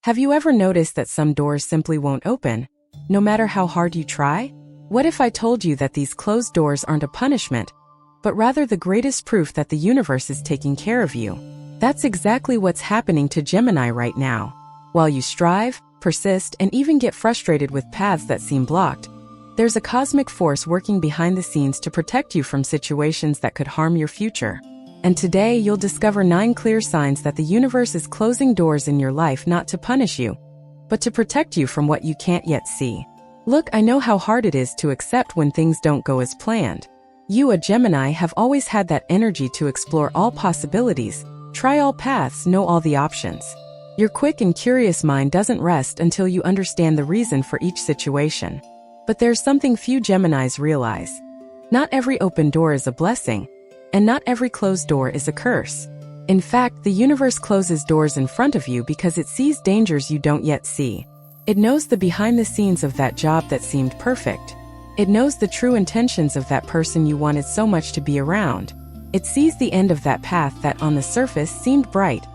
Have you ever noticed that some doors simply won't open, no matter how hard you try? What if I told you that these closed doors aren't a punishment, but rather the greatest proof that the universe is taking care of you? That's exactly what's happening to Gemini right now. While you strive, persist, and even get frustrated with paths that seem blocked, there's a cosmic force working behind the scenes to protect you from situations that could harm your future. And today you'll discover 9 clear signs that the universe is closing doors in your life not to punish you, but to protect you from what you can't yet see. Look, I know how hard it is to accept when things don't go as planned. You, a Gemini, have always had that energy to explore all possibilities, try all paths, know all the options. Your quick and curious mind doesn't rest until you understand the reason for each situation. But there's something few Geminis realize. Not every open door is a blessing, and not every closed door is a curse. In fact, the universe closes doors in front of you because it sees dangers you don't yet see. It knows the behind the scenes of that job that seemed perfect. It knows the true intentions of that person you wanted so much to be around. It sees the end of that path that on the surface seemed bright,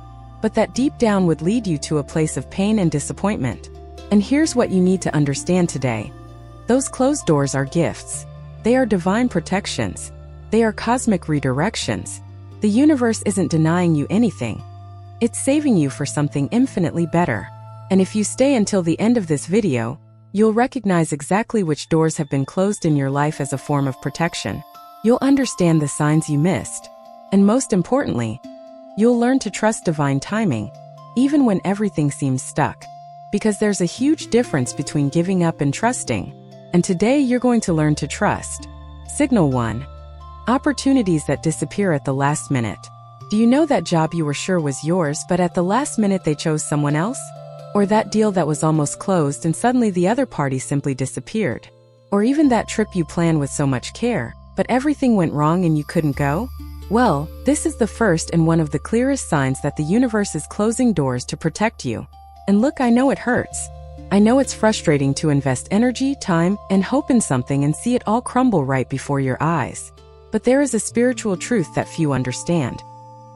but that deep down would lead you to a place of pain and disappointment. And here's what you need to understand today. Those closed doors are gifts. They are divine protections. They are cosmic redirections. The universe isn't denying you anything. It's saving you for something infinitely better. And if you stay until the end of this video, you'll recognize exactly which doors have been closed in your life as a form of protection. You'll understand the signs you missed. And most importantly, you'll learn to trust divine timing, even when everything seems stuck. Because there's a huge difference between giving up and trusting. And today you're going to learn to trust. Signal 1. Opportunities that disappear at the last minute. Do you know that job you were sure was yours, but at the last minute they chose someone else? Or that deal that was almost closed and suddenly the other party simply disappeared? Or even that trip you planned with so much care, but everything went wrong and you couldn't go? Well, this is the first and one of the clearest signs that the universe is closing doors to protect you. And look, I know it hurts. I know it's frustrating to invest energy, time, and hope in something and see it all crumble right before your eyes. But there is a spiritual truth that few understand.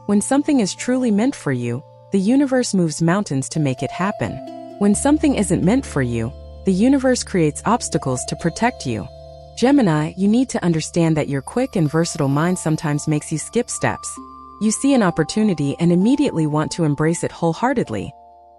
When something is truly meant for you, the universe moves mountains to make it happen. When something isn't meant for you, the universe creates obstacles to protect you. Gemini, you need to understand that your quick and versatile mind sometimes makes you skip steps. You see an opportunity and immediately want to embrace it wholeheartedly,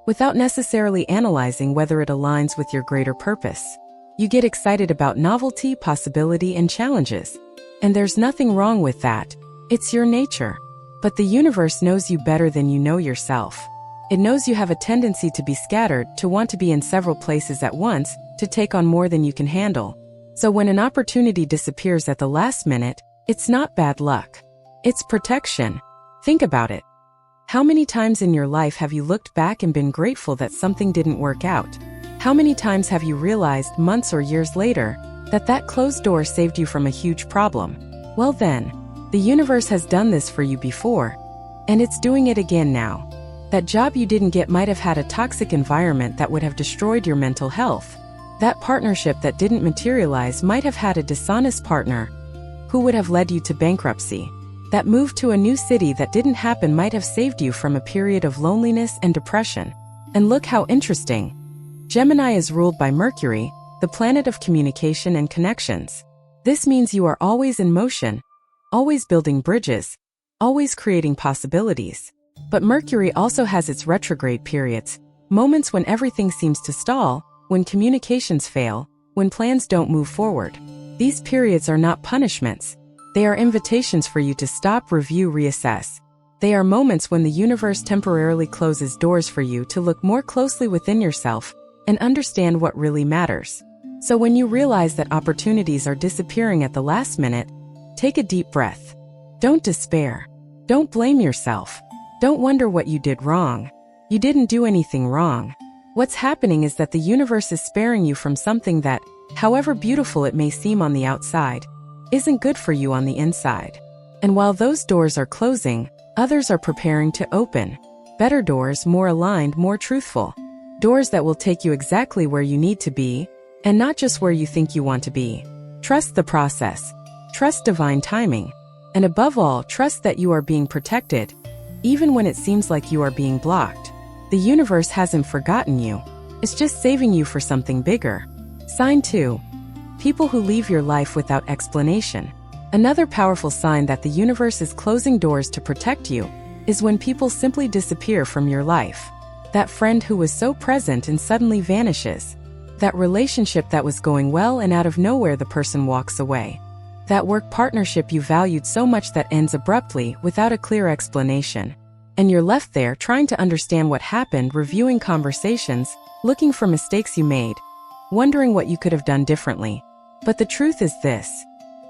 without necessarily analyzing whether it aligns with your greater purpose. You get excited about novelty, possibility, and challenges. And there's nothing wrong with that. It's your nature. But the universe knows you better than you know yourself. It knows you have a tendency to be scattered, to want to be in several places at once, to take on more than you can handle. So when an opportunity disappears at the last minute, it's not bad luck. It's protection. Think about it. How many times in your life have you looked back and been grateful that something didn't work out? How many times have you realized months or years later that that closed door saved you from a huge problem? Well then, the universe has done this for you before, and it's doing it again now. That job you didn't get might have had a toxic environment that would have destroyed your mental health. That partnership that didn't materialize might have had a dishonest partner who would have led you to bankruptcy. That move to a new city that didn't happen might have saved you from a period of loneliness and depression. And look how interesting. Gemini is ruled by Mercury, the planet of communication and connections. This means you are always in motion, always building bridges, always creating possibilities. But Mercury also has its retrograde periods, moments when everything seems to stall, when communications fail, when plans don't move forward. These periods are not punishments. They are invitations for you to stop, review, reassess. They are moments when the universe temporarily closes doors for you to look more closely within yourself and understand what really matters. So when you realize that opportunities are disappearing at the last minute, take a deep breath. Don't despair. Don't blame yourself. Don't wonder what you did wrong. You didn't do anything wrong. What's happening is that the universe is sparing you from something that, however beautiful it may seem on the outside, isn't good for you on the inside. And while those doors are closing, others are preparing to open. Better doors, more aligned, more truthful. Doors that will take you exactly where you need to be, and not just where you think you want to be. Trust the process. Trust divine timing. And above all, trust that you are being protected, even when it seems like you are being blocked. The universe hasn't forgotten you. It's just saving you for something bigger. Sign 2. People who leave your life without explanation. Another powerful sign that the universe is closing doors to protect you is when people simply disappear from your life. That friend who was so present and suddenly vanishes. That relationship that was going well and out of nowhere the person walks away. That work partnership you valued so much that ends abruptly without a clear explanation. And you're left there trying to understand what happened, reviewing conversations, looking for mistakes you made, wondering what you could have done differently. But the truth is this.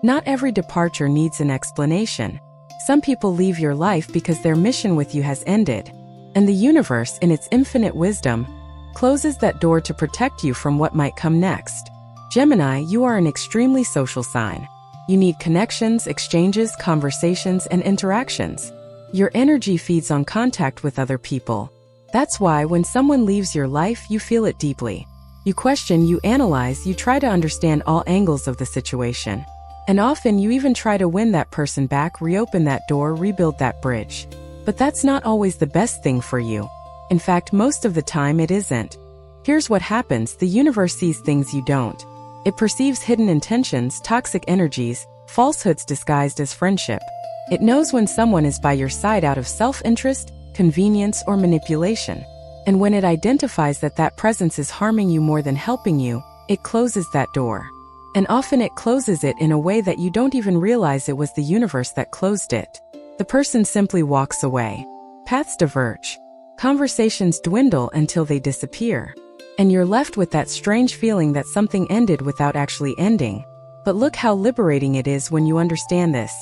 Not every departure needs an explanation. Some people leave your life because their mission with you has ended. And the universe, in its infinite wisdom, closes that door to protect you from what might come next. Gemini, you are an extremely social sign. You need connections, exchanges, conversations, and interactions. Your energy feeds on contact with other people. That's why when someone leaves your life, you feel it deeply. You question, you analyze, you try to understand all angles of the situation. And often you even try to win that person back, reopen that door, rebuild that bridge. But that's not always the best thing for you. In fact, most of the time it isn't. Here's what happens. The universe sees things you don't. It perceives hidden intentions, toxic energies, falsehoods disguised as friendship. It knows when someone is by your side out of self-interest, convenience, or manipulation. And when it identifies that that presence is harming you more than helping you, it closes that door. And often it closes it in a way that you don't even realize it was the universe that closed it. The person simply walks away. Paths diverge. Conversations dwindle until they disappear. And you're left with that strange feeling that something ended without actually ending. But look how liberating it is when you understand this.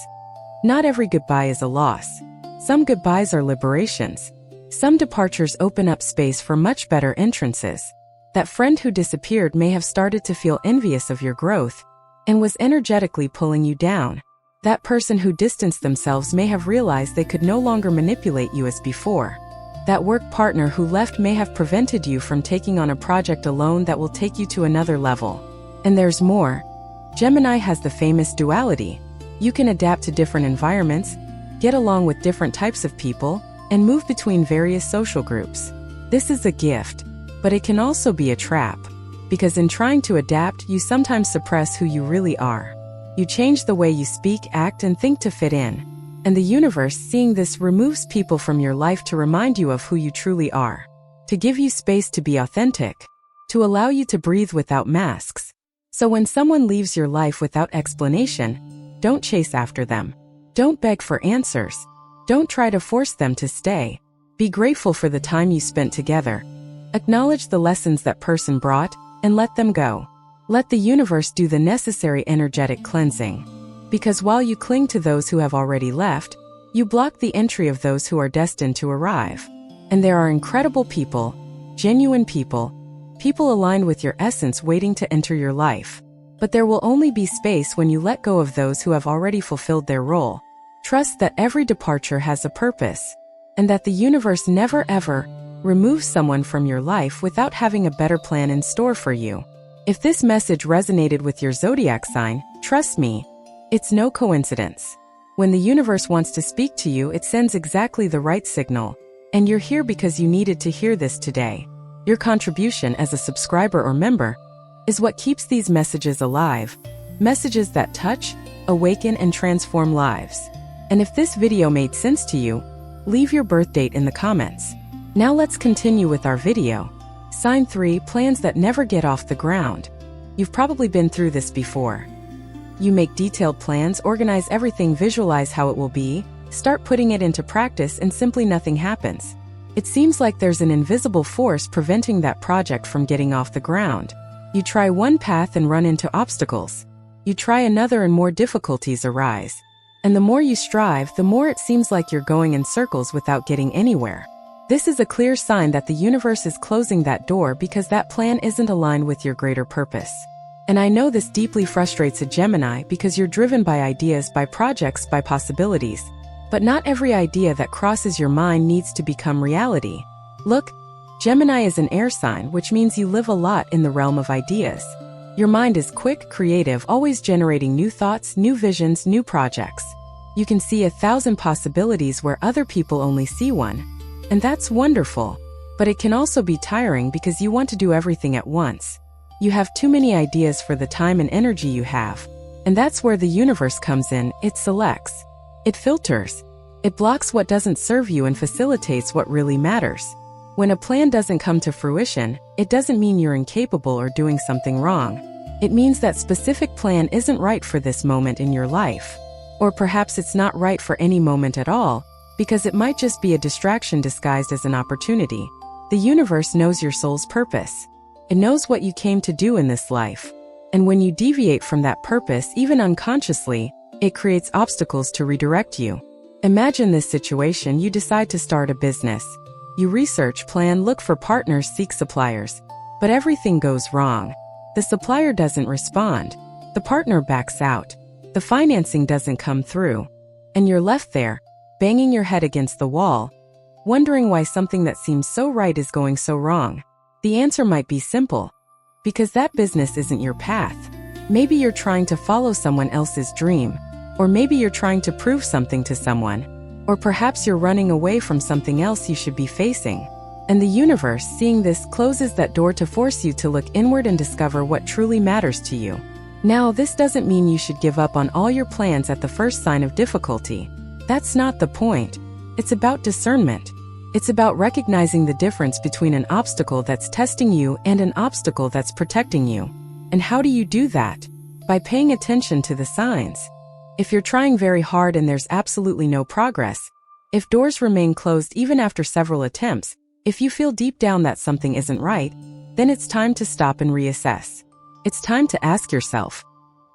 Not every goodbye is a loss. Some goodbyes are liberations. Some departures open up space for much better entrances. That friend who disappeared may have started to feel envious of your growth and was energetically pulling you down. That person who distanced themselves may have realized they could no longer manipulate you as before. That work partner who left may have prevented you from taking on a project alone that will take you to another level. And there's more. Gemini has the famous duality. You can adapt to different environments, get along with different types of people, and move between various social groups. This is a gift, but it can also be a trap. Because in trying to adapt, you sometimes suppress who you really are. You change the way you speak, act, and think to fit in. And the universe, seeing this, removes people from your life to remind you of who you truly are. To give you space to be authentic. To allow you to breathe without masks. So when someone leaves your life without explanation, don't chase after them. Don't beg for answers. Don't try to force them to stay. Be grateful for the time you spent together. Acknowledge the lessons that person brought, and let them go. Let the universe do the necessary energetic cleansing. Because while you cling to those who have already left, you block the entry of those who are destined to arrive. And there are incredible people, genuine people, people aligned with your essence waiting to enter your life. But there will only be space when you let go of those who have already fulfilled their role. Trust that every departure has a purpose, and that the universe never ever removes someone from your life without having a better plan in store for you. If this message resonated with your zodiac sign, trust me, it's no coincidence. When the universe wants to speak to you, it sends exactly the right signal. And you're here because you needed to hear this today. Your contribution as a subscriber or member is what keeps these messages alive. Messages that touch, awaken, and transform lives. And if this video made sense to you, leave your birth date in the comments. Now let's continue with our video. Sign 3, plans that never get off the ground. You've probably been through this before. You make detailed plans, organize everything, visualize how it will be, start putting it into practice, and simply nothing happens. It seems like there's an invisible force preventing that project from getting off the ground. You try one path and run into obstacles. You try another and more difficulties arise. And the more you strive, the more it seems like you're going in circles without getting anywhere. This is a clear sign that the universe is closing that door because that plan isn't aligned with your greater purpose. And I know this deeply frustrates a Gemini because you're driven by ideas, by projects, by possibilities. But not every idea that crosses your mind needs to become reality. Look, Gemini is an air sign, which means you live a lot in the realm of ideas. Your mind is quick, creative, always generating new thoughts, new visions, new projects. You can see 1,000 possibilities where other people only see one. And that's wonderful. But it can also be tiring because you want to do everything at once. You have too many ideas for the time and energy you have. And that's where the universe comes in. It selects. It filters. It blocks what doesn't serve you and facilitates what really matters. When a plan doesn't come to fruition, it doesn't mean you're incapable or doing something wrong. It means that specific plan isn't right for this moment in your life. Or perhaps it's not right for any moment at all, because it might just be a distraction disguised as an opportunity. The universe knows your soul's purpose. It knows what you came to do in this life. And when you deviate from that purpose, even unconsciously, it creates obstacles to redirect you. Imagine this situation: you decide to start a business. You research, plan, look for partners, seek suppliers. But everything goes wrong. The supplier doesn't respond. The partner backs out. The financing doesn't come through. And you're left there, banging your head against the wall, wondering why something that seems so right is going so wrong. The answer might be simple. Because that business isn't your path. Maybe you're trying to follow someone else's dream. Or maybe you're trying to prove something to someone. Or perhaps you're running away from something else you should be facing. And the universe, seeing this, closes that door to force you to look inward and discover what truly matters to you. Now, this doesn't mean you should give up on all your plans at the first sign of difficulty. That's not the point. It's about discernment. It's about recognizing the difference between an obstacle that's testing you and an obstacle that's protecting you. And how do you do that? By paying attention to the signs. If you're trying very hard and there's absolutely no progress, if doors remain closed even after several attempts, if you feel deep down that something isn't right, then it's time to stop and reassess. It's time to ask yourself,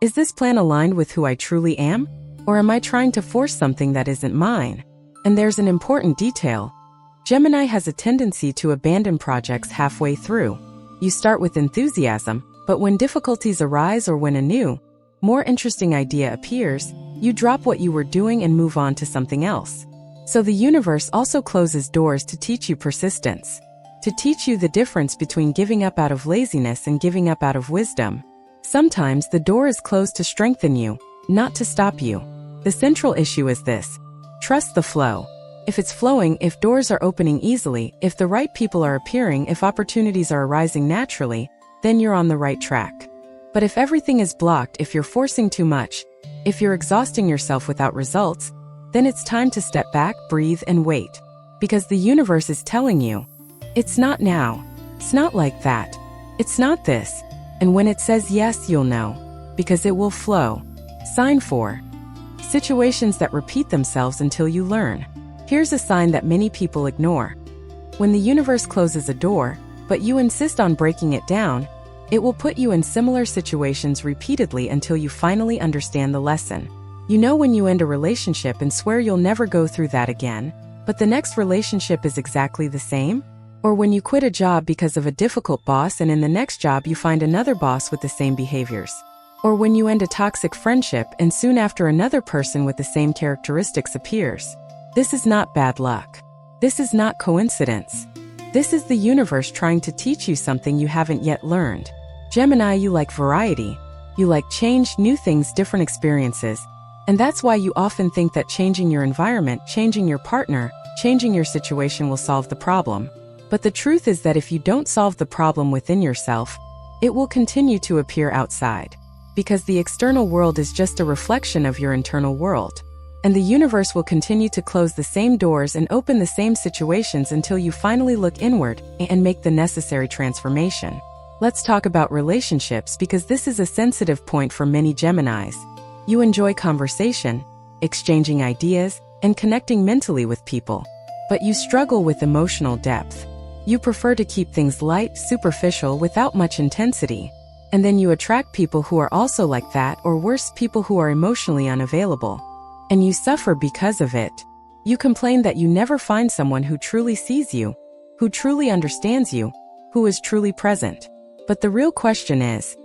is this plan aligned with who I truly am? Or am I trying to force something that isn't mine? And there's an important detail. Gemini has a tendency to abandon projects halfway through. You start with enthusiasm, but when difficulties arise or when a new, more interesting idea appears, you drop what you were doing and move on to something else. So the universe also closes doors to teach you persistence, to teach you the difference between giving up out of laziness and giving up out of wisdom. Sometimes the door is closed to strengthen you, not to stop you. The central issue is this: trust the flow. If it's flowing, if doors are opening easily, if the right people are appearing, if opportunities are arising naturally, then you're on the right track. But if everything is blocked, if you're forcing too much, if you're exhausting yourself without results, then it's time to step back, breathe, and wait. Because the universe is telling you, it's not now. It's not like that. It's not this. And when it says yes, you'll know. Because it will flow. Sign 4. Situations that repeat themselves until you learn. Here's a sign that many people ignore. When the universe closes a door, but you insist on breaking it down, it will put you in similar situations repeatedly until you finally understand the lesson. You know when you end a relationship and swear you'll never go through that again, but the next relationship is exactly the same? Or when you quit a job because of a difficult boss and in the next job you find another boss with the same behaviors? Or when you end a toxic friendship and soon after another person with the same characteristics appears? This is not bad luck. This is not coincidence. This is the universe trying to teach you something you haven't yet learned. Gemini, you like variety. You like change, new things, different experiences. And that's why you often think that changing your environment, changing your partner, changing your situation will solve the problem. But the truth is that if you don't solve the problem within yourself, it will continue to appear outside. Because the external world is just a reflection of your internal world. And the universe will continue to close the same doors and open the same situations until you finally look inward and make the necessary transformation. Let's talk about relationships, because this is a sensitive point for many Geminis. You enjoy conversation, exchanging ideas, and connecting mentally with people. But you struggle with emotional depth. You prefer to keep things light, superficial, without much intensity. And then you attract people who are also like that, or worse, people who are emotionally unavailable. And you suffer because of it. You complain that you never find someone who truly sees you, who truly understands you, who is truly present. But the real question is,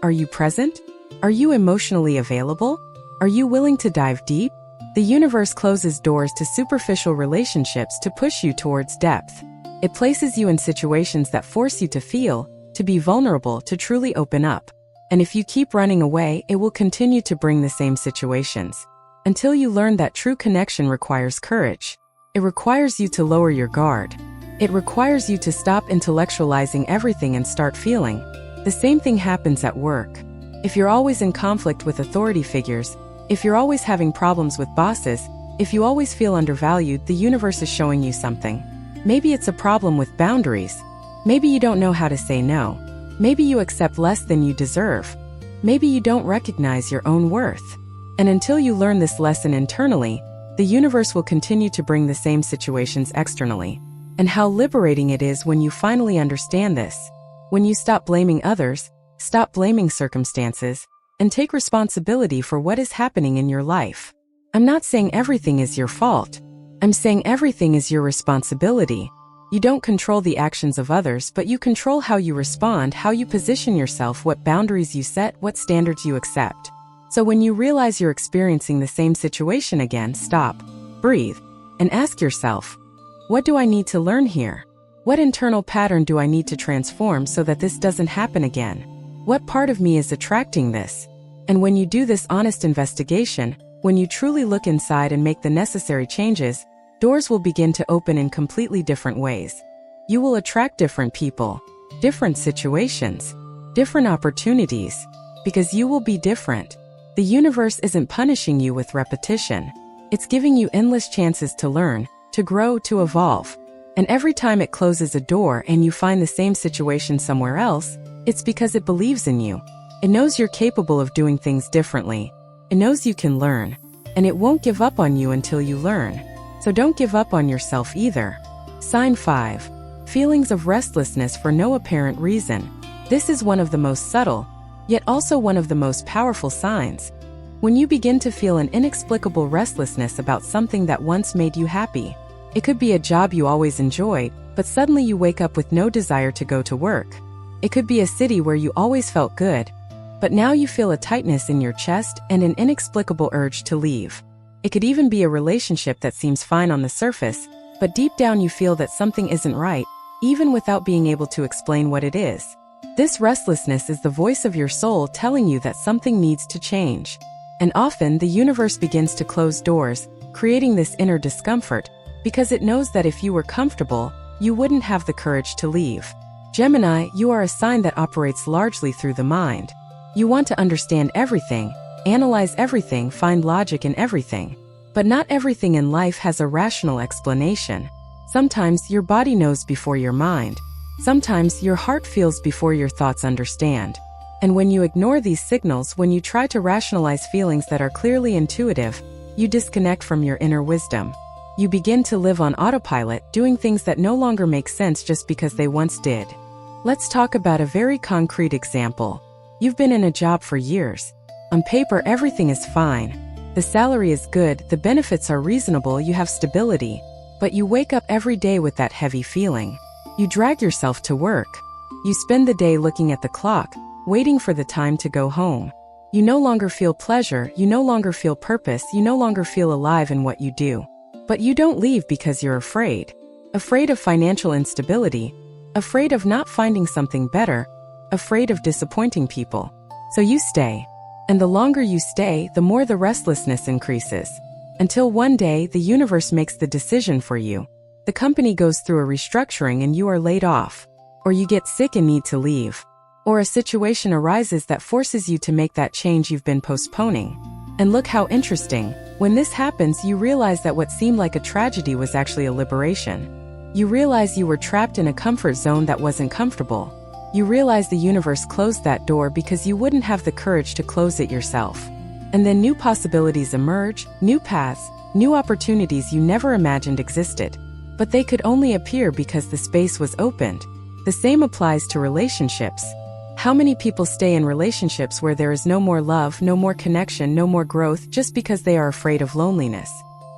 are you present? Are you emotionally available? Are you willing to dive deep? The universe closes doors to superficial relationships to push you towards depth. It places you in situations that force you to feel, to be vulnerable, to truly open up. And if you keep running away, it will continue to bring the same situations. Until you learn that true connection requires courage. It requires you to lower your guard. It requires you to stop intellectualizing everything and start feeling. The same thing happens at work. If you're always in conflict with authority figures, if you're always having problems with bosses, if you always feel undervalued, the universe is showing you something. Maybe it's a problem with boundaries. Maybe you don't know how to say no. Maybe you accept less than you deserve. Maybe you don't recognize your own worth. And until you learn this lesson internally, the universe will continue to bring the same situations externally. And how liberating it is when you finally understand this. When you stop blaming others, stop blaming circumstances, and take responsibility for what is happening in your life. I'm not saying everything is your fault. I'm saying everything is your responsibility. You don't control the actions of others, but you control how you respond, how you position yourself, what boundaries you set, what standards you accept. So when you realize you're experiencing the same situation again, stop, breathe, and ask yourself, what do I need to learn here? What internal pattern do I need to transform so that this doesn't happen again? What part of me is attracting this? And when you do this honest investigation, when you truly look inside and make the necessary changes, doors will begin to open in completely different ways. You will attract different people, different situations, different opportunities, because you will be different. The universe isn't punishing you with repetition. It's giving you endless chances to learn, to grow, to evolve. And every time it closes a door and you find the same situation somewhere else, it's because it believes in you. It knows you're capable of doing things differently. It knows you can learn. And it won't give up on you until you learn. So don't give up on yourself either. Sign 5. Feelings of restlessness for no apparent reason. This is one of the most subtle, yet also one of the most powerful signs. When you begin to feel an inexplicable restlessness about something that once made you happy. It could be a job you always enjoyed, but suddenly you wake up with no desire to go to work. It could be a city where you always felt good, but now you feel a tightness in your chest and an inexplicable urge to leave. It could even be a relationship that seems fine on the surface, but deep down you feel that something isn't right, even without being able to explain what it is. This restlessness is the voice of your soul telling you that something needs to change. And often the universe begins to close doors, creating this inner discomfort, because it knows that if you were comfortable, you wouldn't have the courage to leave. Gemini, you are a sign that operates largely through the mind. You want to understand everything, analyze everything, find logic in everything. But not everything in life has a rational explanation. Sometimes your body knows before your mind. Sometimes your heart feels before your thoughts understand. And when you ignore these signals, when you try to rationalize feelings that are clearly intuitive, you disconnect from your inner wisdom. You begin to live on autopilot, doing things that no longer make sense just because they once did. Let's talk about a very concrete example. You've been in a job for years. On paper, everything is fine. The salary is good, the benefits are reasonable, you have stability. But you wake up every day with that heavy feeling. You drag yourself to work. You spend the day looking at the clock, waiting for the time to go home. You no longer feel pleasure, you no longer feel purpose, you no longer feel alive in what you do. But you don't leave because you're afraid. Afraid of financial instability, afraid of not finding something better, afraid of disappointing people. So you stay. And the longer you stay, the more the restlessness increases. Until one day, the universe makes the decision for you. The company goes through a restructuring and you are laid off. Or you get sick and need to leave. Or a situation arises that forces you to make that change you've been postponing. And look how interesting. When this happens, you realize that what seemed like a tragedy was actually a liberation. You realize you were trapped in a comfort zone that wasn't comfortable. You realize the universe closed that door because you wouldn't have the courage to close it yourself. And then new possibilities emerge, new paths, new opportunities you never imagined existed. But they could only appear because the space was opened. The same applies to relationships. How many people stay in relationships where there is no more love, no more connection, no more growth, just because they are afraid of loneliness?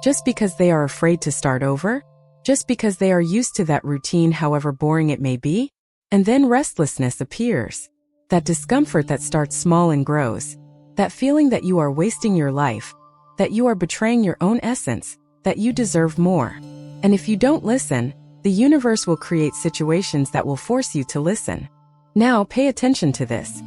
Just because they are afraid to start over? Just because they are used to that routine, however boring it may be? And then restlessness appears. That discomfort that starts small and grows. That feeling that you are wasting your life. That you are betraying your own essence. That you deserve more. And if you don't listen, the universe will create situations that will force you to listen. Now pay attention to this.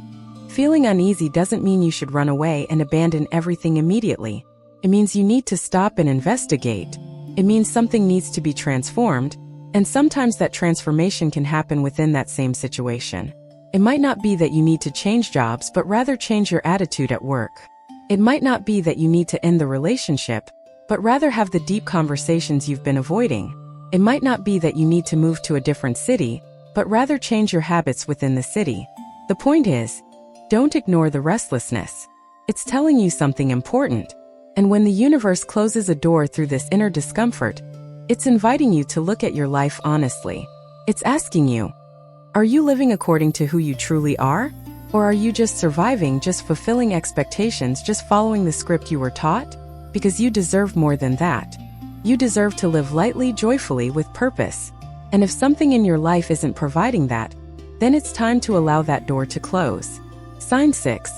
Feeling uneasy doesn't mean you should run away and abandon everything immediately. It means you need to stop and investigate. It means something needs to be transformed. And sometimes that transformation can happen within that same situation. It might not be that you need to change jobs, but rather change your attitude at work. It might not be that you need to end the relationship, but rather have the deep conversations you've been avoiding. It might not be that you need to move to a different city, but rather change your habits within the city. The point is, don't ignore the restlessness. It's telling you something important. And when the universe closes a door through this inner discomfort, it's inviting you to look at your life honestly. It's asking you, are you living according to who you truly are? Or are you just surviving, just fulfilling expectations, just following the script you were taught? Because you deserve more than that. You deserve to live lightly, joyfully, with purpose. And if something in your life isn't providing that, then it's time to allow that door to close. Sign 6.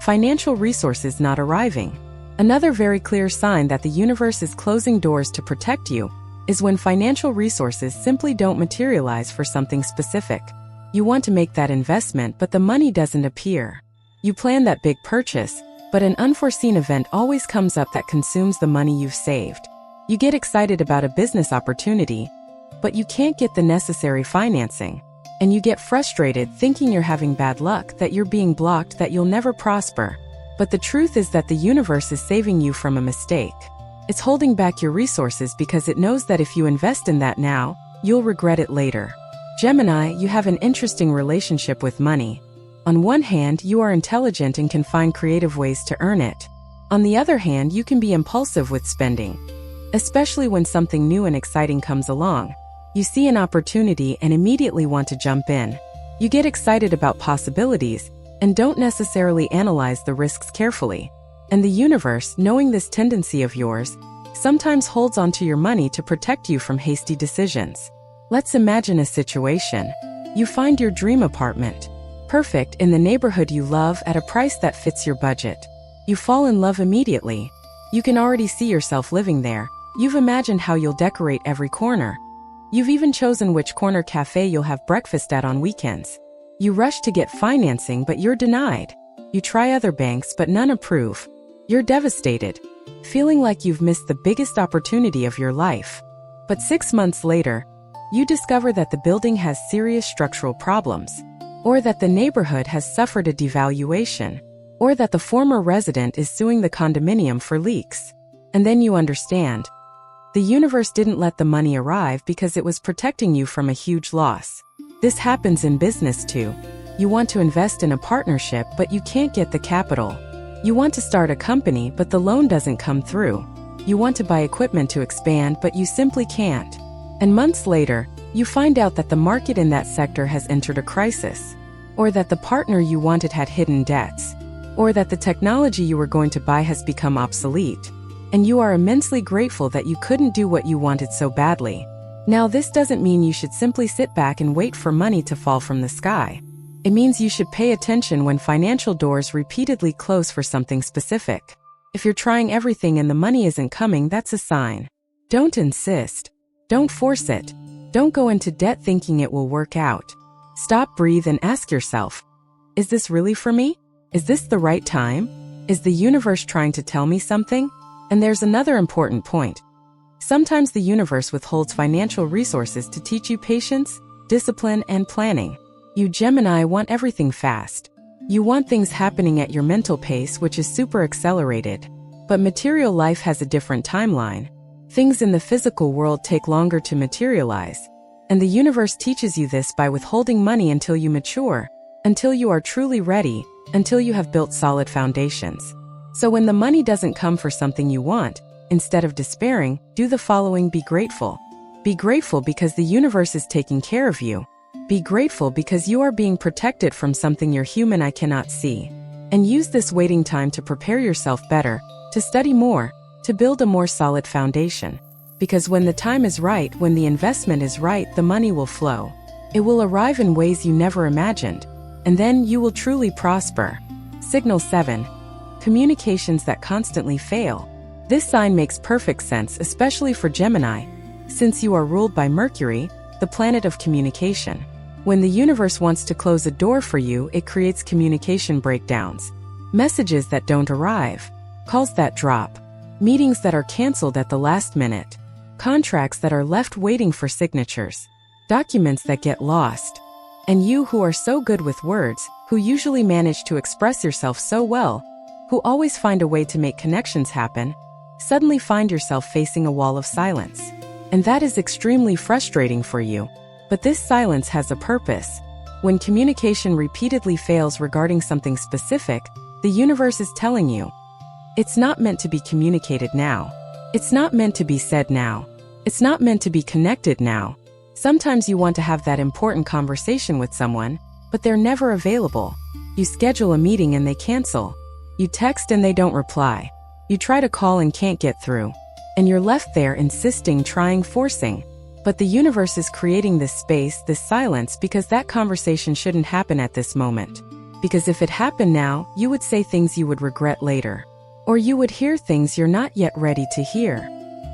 Financial resources not arriving. Another very clear sign that the universe is closing doors to protect you is when financial resources simply don't materialize for something specific. You want to make that investment, but the money doesn't appear. You plan that big purchase, but an unforeseen event always comes up that consumes the money you've saved. You get excited about a business opportunity, but you can't get the necessary financing. And you get frustrated thinking you're having bad luck, that you're being blocked, that you'll never prosper. But the truth is that the universe is saving you from a mistake. It's holding back your resources because it knows that if you invest in that now, you'll regret it later. Gemini, you have an interesting relationship with money. On one hand, you are intelligent and can find creative ways to earn it. On the other hand, you can be impulsive with spending. Especially when something new and exciting comes along. You see an opportunity and immediately want to jump in. You get excited about possibilities and don't necessarily analyze the risks carefully. And the universe, knowing this tendency of yours, sometimes holds onto your money to protect you from hasty decisions. Let's imagine a situation. You find your dream apartment. Perfect, in the neighborhood you love, at a price that fits your budget. You fall in love immediately. You can already see yourself living there. You've imagined how you'll decorate every corner. You've even chosen which corner cafe you'll have breakfast at on weekends. You rush to get financing, but you're denied. You try other banks, but none approve. You're devastated, feeling like you've missed the biggest opportunity of your life. But 6 months later, you discover that the building has serious structural problems, or that the neighborhood has suffered a devaluation, or that the former resident is suing the condominium for leaks. And then you understand. The universe didn't let the money arrive because it was protecting you from a huge loss. This happens in business too. You want to invest in a partnership, but you can't get the capital. You want to start a company, but the loan doesn't come through. You want to buy equipment to expand, but you simply can't. And months later, you find out that the market in that sector has entered a crisis, or that the partner you wanted had hidden debts, or that the technology you were going to buy has become obsolete. And you are immensely grateful that you couldn't do what you wanted so badly. Now, this doesn't mean you should simply sit back and wait for money to fall from the sky. It means you should pay attention when financial doors repeatedly close for something specific. If you're trying everything and the money isn't coming, that's a sign. Don't insist. Don't force it. Don't go into debt thinking it will work out. Stop, breathe, and ask yourself, is this really for me? Is this the right time? Is the universe trying to tell me something? And there's another important point. Sometimes the universe withholds financial resources to teach you patience, discipline, and planning. You Gemini want everything fast. You want things happening at your mental pace, which is super accelerated. But material life has a different timeline. Things in the physical world take longer to materialize. And the universe teaches you this by withholding money until you mature, until you are truly ready, until you have built solid foundations. So when the money doesn't come for something you want, instead of despairing, do the following: be grateful. Be grateful because the universe is taking care of you. Be grateful because you are being protected from something your human eye cannot see. And use this waiting time to prepare yourself better, to study more, to build a more solid foundation. Because when the time is right, when the investment is right, the money will flow. It will arrive in ways you never imagined. And then you will truly prosper. Signal 7. Communications that constantly fail. This sign makes perfect sense, especially for Gemini, since you are ruled by Mercury, the planet of communication. When the universe wants to close a door for you, it creates communication breakdowns. Messages that don't arrive. Calls that drop. Meetings that are canceled at the last minute. contracts that are left waiting for signatures, documents that get lost. And you who are so good with words, who usually manage to express yourself so well, who always find a way to make connections happen, suddenly find yourself facing a wall of silence. And that is extremely frustrating for you. But this silence has a purpose. When communication repeatedly fails regarding something specific, the universe is telling you, it's not meant to be communicated now. It's not meant to be said now. It's not meant to be connected now. Sometimes you want to have that important conversation with someone, but they're never available. You schedule a meeting and they cancel. You text and they don't reply. You try to call and can't get through. And you're left there insisting, trying, forcing. But the universe is creating this space, this silence, because that conversation shouldn't happen at this moment. Because if it happened now, you would say things you would regret later. Or you would hear things you're not yet ready to hear.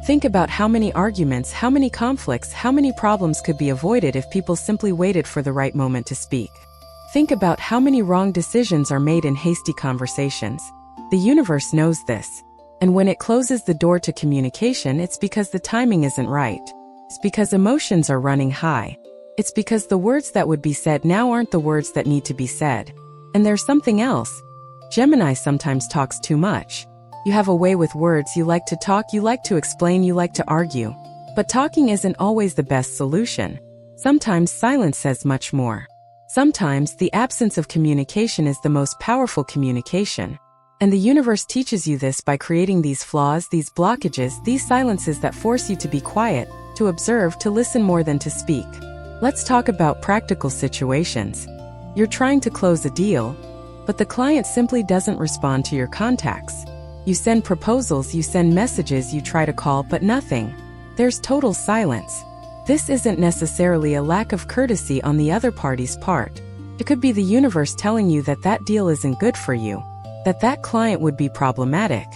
Think about how many arguments, how many conflicts, how many problems could be avoided if people simply waited for the right moment to speak. Think about how many wrong decisions are made in hasty conversations. The universe knows this. And when it closes the door to communication, it's because the timing isn't right. It's because emotions are running high. It's because the words that would be said now aren't the words that need to be said. And there's something else. Gemini sometimes talks too much. You have a way with words, you like to talk, you like to explain, you like to argue. But talking isn't always the best solution. Sometimes silence says much more. Sometimes the absence of communication is the most powerful communication. And the universe teaches you this by creating these flaws, these blockages, these silences that force you to be quiet, to observe, to listen more than to speak. Let's talk about practical situations. You're trying to close a deal, but the client simply doesn't respond to your contacts. You send proposals, you send messages, you try to call, but nothing. There's total silence. This isn't necessarily a lack of courtesy on the other party's part. It could be the universe telling you that that deal isn't good for you, that that client would be problematic,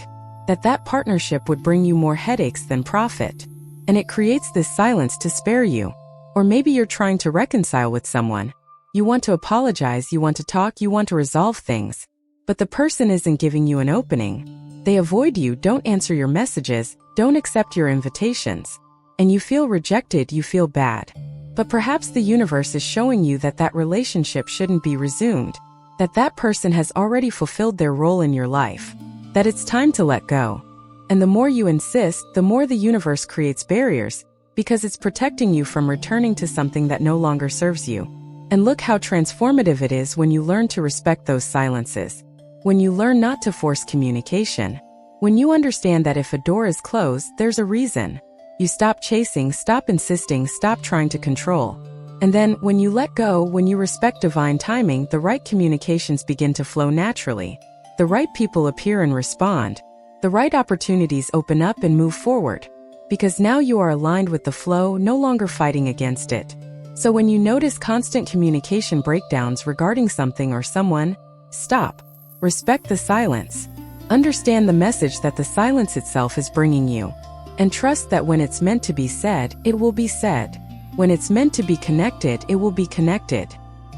that that partnership would bring you more headaches than profit. And it creates this silence to spare you. Or maybe you're trying to reconcile with someone. You want to apologize, you want to talk, you want to resolve things. But the person isn't giving you an opening. They avoid you, don't answer your messages, don't accept your invitations. And you feel rejected, you feel bad. But perhaps the universe is showing you that that relationship shouldn't be resumed, that that person has already fulfilled their role in your life, that it's time to let go. And the more you insist, the more the universe creates barriers, because it's protecting you from returning to something that no longer serves you. And look how transformative it is when you learn to respect those silences. When you learn not to force communication. When you understand that if a door is closed, there's a reason. You stop chasing, stop insisting, stop trying to control. And then, when you let go, when you respect divine timing, the right communications begin to flow naturally. The right people appear and respond. The right opportunities open up and move forward. Because now you are aligned with the flow, no longer fighting against it. So when you notice constant communication breakdowns regarding something or someone, stop. Respect the silence. Understand the message that the silence itself is bringing you. And trust that when it's meant to be said, it will be said. When it's meant to be connected, it will be connected.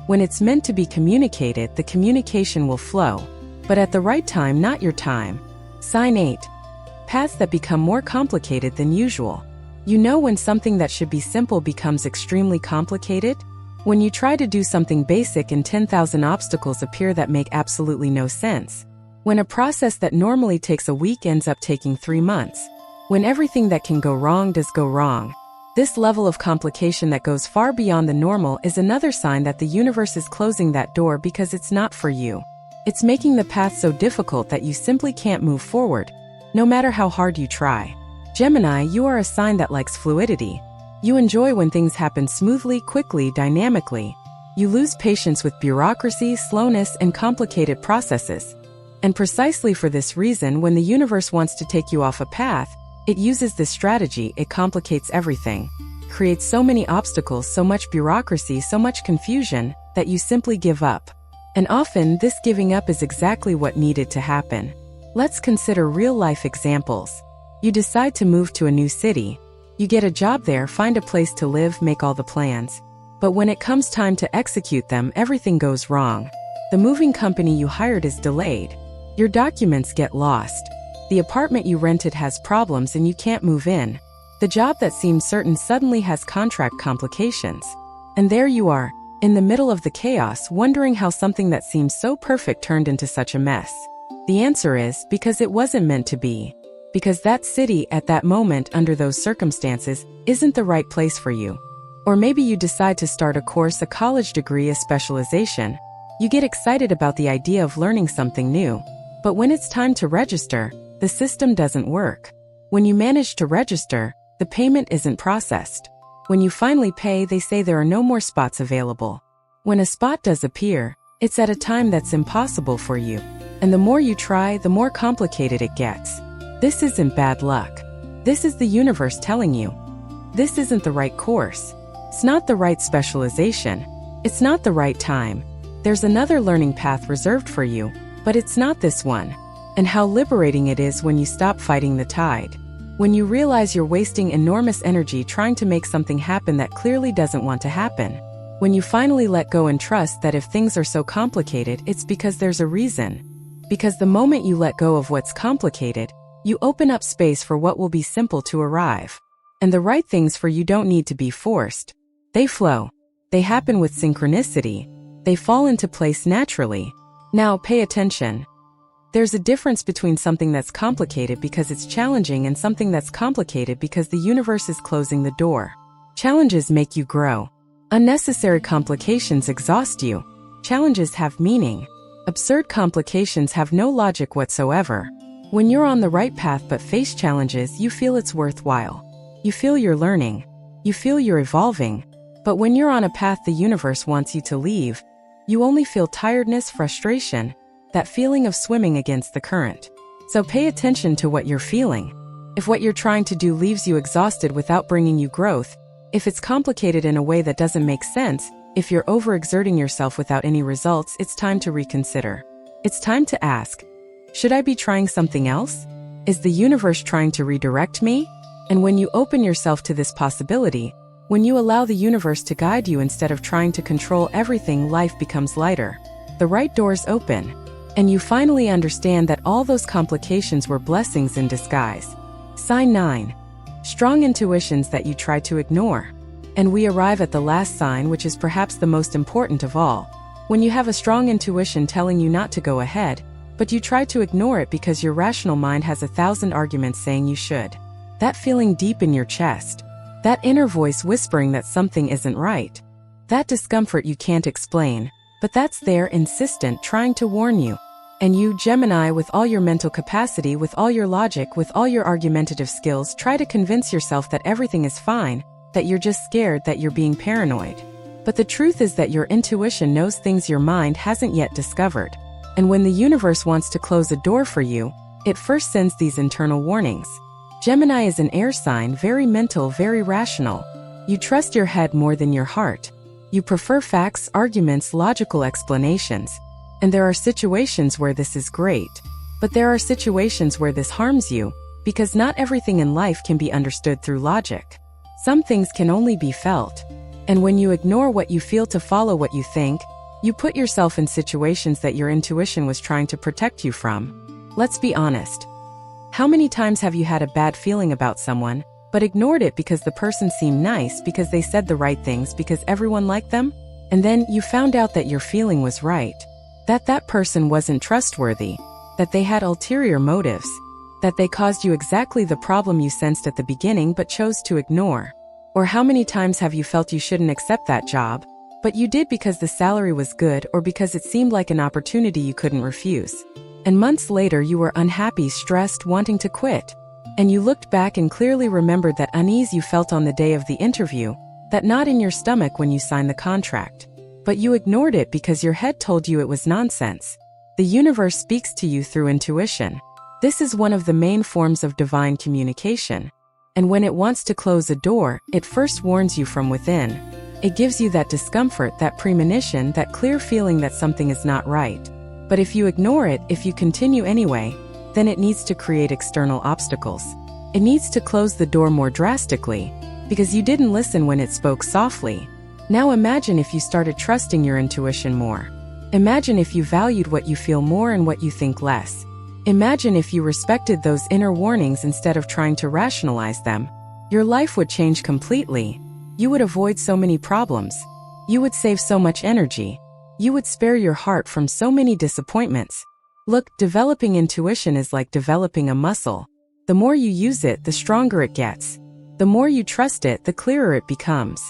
When it's meant to be communicated, the communication will flow. But at the right time, not your time. Sign 8. Paths that become more complicated than usual. You know when something that should be simple becomes extremely complicated? When you try to do something basic and 10,000 obstacles appear that make absolutely no sense. When a process that normally takes a week ends up taking 3 months. When everything that can go wrong does go wrong. This level of complication that goes far beyond the normal is another sign that the universe is closing that door because it's not for you. It's making the path so difficult that you simply can't move forward, no matter how hard you try. Gemini, you are a sign that likes fluidity. You enjoy when things happen smoothly, quickly, dynamically. You lose patience with bureaucracy, slowness, and complicated processes. And precisely for this reason, when the universe wants to take you off a path, it uses this strategy. It complicates everything, creates so many obstacles, so much bureaucracy, so much confusion, that you simply give up. And often, this giving up is exactly what needed to happen. Let's consider real-life examples. You decide to move to a new city. You get a job there, find a place to live, make all the plans. But when it comes time to execute them, everything goes wrong. The moving company you hired is delayed. Your documents get lost. The apartment you rented has problems and you can't move in. The job that seemed certain suddenly has contract complications. And there you are, in the middle of the chaos, wondering how something that seems so perfect turned into such a mess. The answer is because it wasn't meant to be. Because that city at that moment under those circumstances isn't the right place for you. Or maybe you decide to start a course, a college degree, a specialization. You get excited about the idea of learning something new. But when it's time to register, the system doesn't work. When you manage to register, the payment isn't processed. When you finally pay, they say there are no more spots available. When a spot does appear, it's at a time that's impossible for you. And the more you try, the more complicated it gets. This isn't bad luck. This is the universe telling you. This isn't the right course. It's not the right specialization. It's not the right time. There's another learning path reserved for you, but it's not this one. And how liberating it is when you stop fighting the tide. When you realize you're wasting enormous energy trying to make something happen that clearly doesn't want to happen. When you finally let go and trust that if things are so complicated, it's because there's a reason. Because the moment you let go of what's complicated, you open up space for what will be simple to arrive. And the right things for you don't need to be forced. They flow. They happen with synchronicity. They fall into place naturally. Now pay attention. There's a difference between something that's complicated because it's challenging and something that's complicated because the universe is closing the door. Challenges make you grow. Unnecessary complications exhaust you. Challenges have meaning. Absurd complications have no logic whatsoever. When you're on the right path but face challenges, you feel it's worthwhile. You feel you're learning. You feel you're evolving. But when you're on a path the universe wants you to leave, you only feel tiredness, frustration, that feeling of swimming against the current. So pay attention to what you're feeling. If what you're trying to do leaves you exhausted without bringing you growth, if it's complicated in a way that doesn't make sense, if you're overexerting yourself without any results, it's time to reconsider. It's time to ask, should I be trying something else? Is the universe trying to redirect me? And when you open yourself to this possibility, when you allow the universe to guide you instead of trying to control everything, life becomes lighter. The right doors open. And you finally understand that all those complications were blessings in disguise. Sign 9. Strong intuitions that you try to ignore. And we arrive at the last sign, which is perhaps the most important of all. When you have a strong intuition telling you not to go ahead, but you try to ignore it because your rational mind has 1,000 arguments saying you should. That feeling deep in your chest. That inner voice whispering that something isn't right. That discomfort you can't explain, but that's there, insistent, trying to warn you. And you, Gemini, with all your mental capacity, with all your logic, with all your argumentative skills, try to convince yourself that everything is fine, that you're just scared, that you're being paranoid. But the truth is that your intuition knows things your mind hasn't yet discovered. And when the universe wants to close a door for you, it first sends these internal warnings. Gemini is an air sign, very mental, very rational. You trust your head more than your heart. You prefer facts, arguments, logical explanations. And there are situations where this is great. But there are situations where this harms you, because not everything in life can be understood through logic. Some things can only be felt. And when you ignore what you feel to follow what you think, you put yourself in situations that your intuition was trying to protect you from. Let's be honest. How many times have you had a bad feeling about someone, but ignored it because the person seemed nice, because they said the right things, because everyone liked them? And then you found out that your feeling was right. That person wasn't trustworthy. That they had ulterior motives. That they caused you exactly the problem you sensed at the beginning but chose to ignore. Or how many times have you felt you shouldn't accept that job, but you did because the salary was good or because it seemed like an opportunity you couldn't refuse? And months later you were unhappy, stressed, wanting to quit. And you looked back and clearly remembered that unease you felt on the day of the interview, that knot in your stomach when you signed the contract. But you ignored it because your head told you it was nonsense. The universe speaks to you through intuition. This is one of the main forms of divine communication. And when it wants to close a door, it first warns you from within. It gives you that discomfort, that premonition, that clear feeling that something is not right. But if you ignore it, if you continue anyway, then it needs to create external obstacles. It needs to close the door more drastically, because you didn't listen when it spoke softly. Now imagine if you started trusting your intuition more. Imagine if you valued what you feel more and what you think less. Imagine if you respected those inner warnings instead of trying to rationalize them. Your life would change completely. You would avoid so many problems. You would save so much energy. You would spare your heart from so many disappointments. Look, developing intuition is like developing a muscle. The more you use it, the stronger it gets. The more you trust it, the clearer it becomes.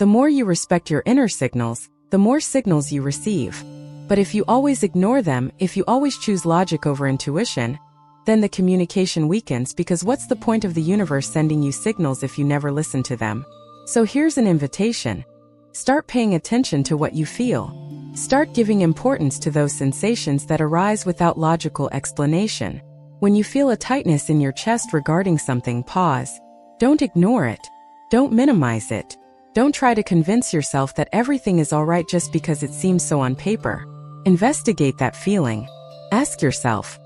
The more you respect your inner signals, the more signals you receive. But if you always ignore them, if you always choose logic over intuition, then the communication weakens, because what's the point of the universe sending you signals if you never listen to them? So here's an invitation. Start paying attention to what you feel. Start giving importance to those sensations that arise without logical explanation. When you feel a tightness in your chest regarding something, pause. Don't ignore it. Don't minimize it. Don't try to convince yourself that everything is alright just because it seems so on paper. Investigate that feeling. Ask yourself,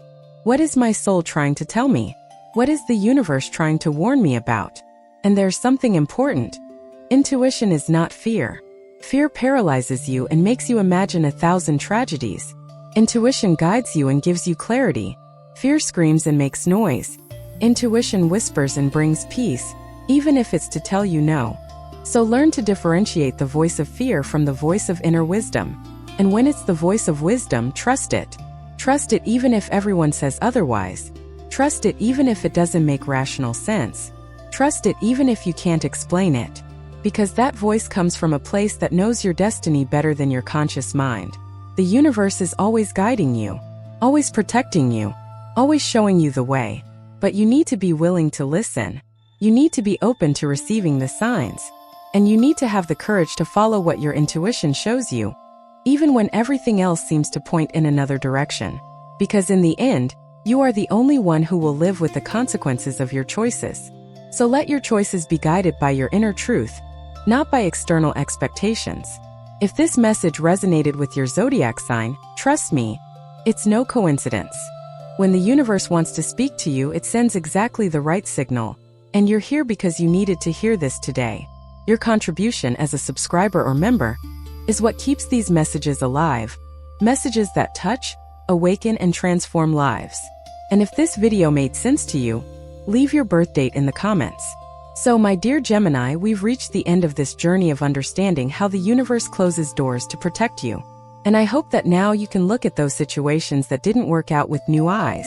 what is my soul trying to tell me? What is the universe trying to warn me about? And there's something important. Intuition is not fear. Fear paralyzes you and makes you imagine 1,000 tragedies. Intuition guides you and gives you clarity. Fear screams and makes noise. Intuition whispers and brings peace, even if it's to tell you no. So learn to differentiate the voice of fear from the voice of inner wisdom. And when it's the voice of wisdom, trust it. Trust it even if everyone says otherwise. Trust it even if it doesn't make rational sense. Trust it even if you can't explain it. Because that voice comes from a place that knows your destiny better than your conscious mind. The universe is always guiding you, always protecting you, always showing you the way. But you need to be willing to listen. You need to be open to receiving the signs. And you need to have the courage to follow what your intuition shows you, even when everything else seems to point in another direction. Because in the end, you are the only one who will live with the consequences of your choices. So let your choices be guided by your inner truth, not by external expectations. If this message resonated with your zodiac sign, trust me, it's no coincidence. When the universe wants to speak to you, it sends exactly the right signal, and you're here because you needed to hear this today. Your contribution as a subscriber or member is what keeps these messages alive. Messages that touch, awaken, and transform lives. And if this video made sense to you, leave your birth date in the comments. So my dear Gemini, we've reached the end of this journey of understanding how the universe closes doors to protect you. And I hope that now you can look at those situations that didn't work out with new eyes.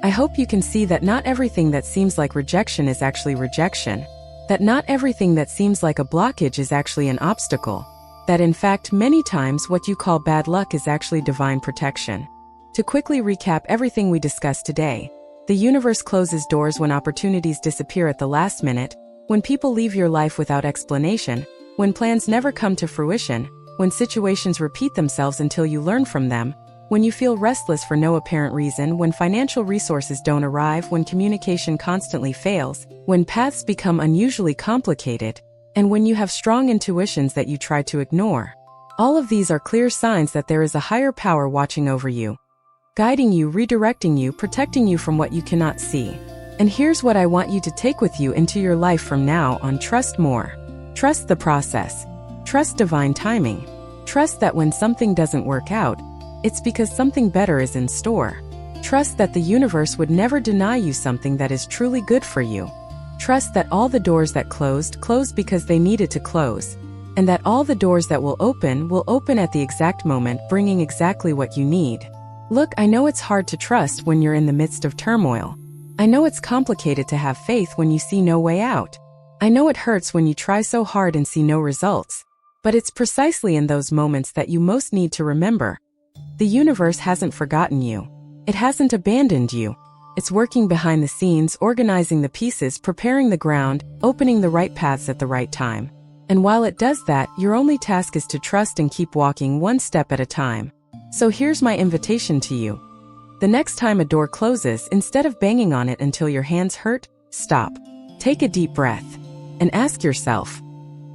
I hope you can see that not everything that seems like rejection is actually rejection. That not everything that seems like a blockage is actually an obstacle. That in fact, many times what you call bad luck is actually divine protection. To quickly recap everything we discussed today, the universe closes doors when opportunities disappear at the last minute, when people leave your life without explanation, when plans never come to fruition, when situations repeat themselves until you learn from them, when you feel restless for no apparent reason, when financial resources don't arrive, when communication constantly fails, when paths become unusually complicated, and when you have strong intuitions that you try to ignore. All of these are clear signs that there is a higher power watching over you, guiding you, redirecting you, protecting you from what you cannot see. And here's what I want you to take with you into your life from now on. Trust more. Trust the process. Trust divine timing. Trust that when something doesn't work out, it's because something better is in store. Trust that the universe would never deny you something that is truly good for you. Trust that all the doors that closed because they needed to close. And that all the doors that will open at the exact moment, bringing exactly what you need. Look, I know it's hard to trust when you're in the midst of turmoil. I know it's complicated to have faith when you see no way out. I know it hurts when you try so hard and see no results. But it's precisely in those moments that you most need to remember. The universe hasn't forgotten you. It hasn't abandoned you. It's working behind the scenes, organizing the pieces, preparing the ground, opening the right paths at the right time. And while it does that, your only task is to trust and keep walking one step at a time. So here's my invitation to you. The next time a door closes, instead of banging on it until your hands hurt, stop. Take a deep breath. And ask yourself,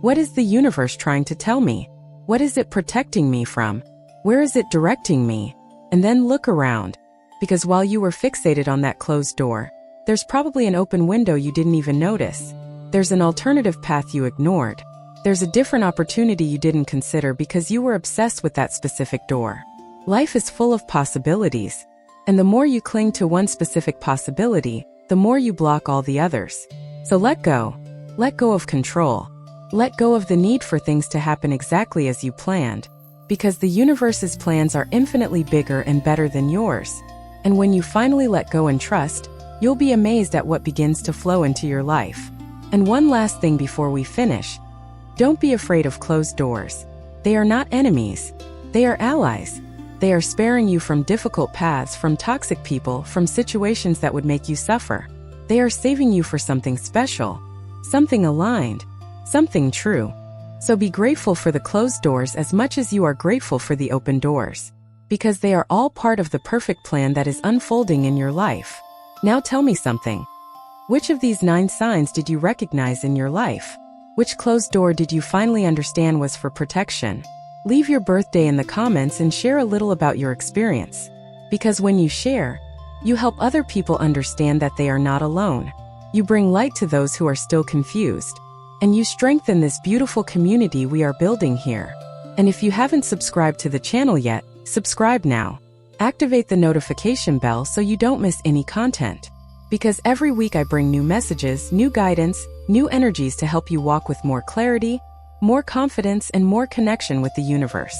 what is the universe trying to tell me? What is it protecting me from? Where is it directing me? And then look around. Because while you were fixated on that closed door, there's probably an open window you didn't even notice. There's an alternative path you ignored. There's a different opportunity you didn't consider because you were obsessed with that specific door. Life is full of possibilities. And the more you cling to one specific possibility, the more you block all the others. So let go. Let go of control. Let go of the need for things to happen exactly as you planned, because the universe's plans are infinitely bigger and better than yours. And when you finally let go and trust, you'll be amazed at what begins to flow into your life. And one last thing before we finish. Don't be afraid of closed doors. They are not enemies. They are allies. They are sparing you from difficult paths, from toxic people, from situations that would make you suffer. They are saving you for something special, something aligned, something true. So be grateful for the closed doors as much as you are grateful for the open doors, because they are all part of the perfect plan that is unfolding in your life. Now tell me something. Which of these 9 signs did you recognize in your life? Which closed door did you finally understand was for protection? Leave your birthday in the comments and share a little about your experience. Because when you share, you help other people understand that they are not alone. You bring light to those who are still confused. And you strengthen this beautiful community we are building here. And if you haven't subscribed to the channel yet, subscribe now. Activate the notification bell so you don't miss any content. Because every week I bring new messages, new guidance, new energies to help you walk with more clarity, more confidence, and more connection with the universe.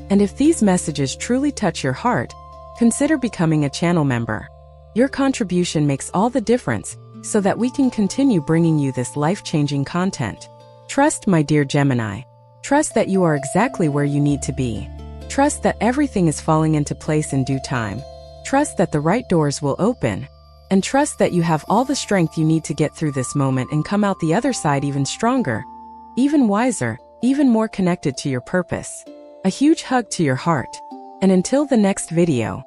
And if these messages truly touch your heart, consider becoming a channel member. Your contribution makes all the difference so that we can continue bringing you this life-changing content. Trust, my dear Gemini. Trust that you are exactly where you need to be. Trust that everything is falling into place in due time. Trust that the right doors will open. And trust that you have all the strength you need to get through this moment and come out the other side even stronger, even wiser, even more connected to your purpose. A huge hug to your heart. And until the next video.